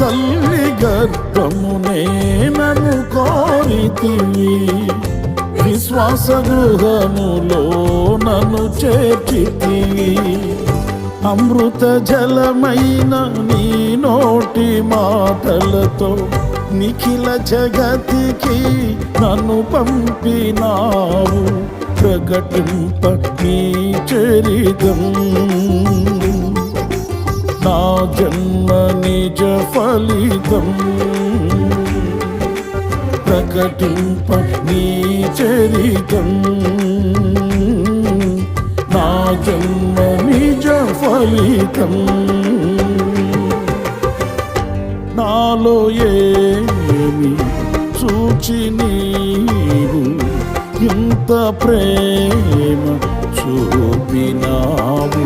తల్లి గర్భమునే నన్ను కోరితివి, విశ్వాస గృహములో నన్ను చేర్చితివి. అమృత జలమైన నీ నోటి మాటలతో నిఖిల జగతికి నన్ను పంపినావు. ప్రకటింప నీ చరితం, నా జన్మ నిజ ఫలితం. ప్రకటింప నీ చరితం, నా జన్మ నిజ ఫలితం. నాలో ఏమి చూచి నీవు ఇంత ప్రేమ చూపినావు.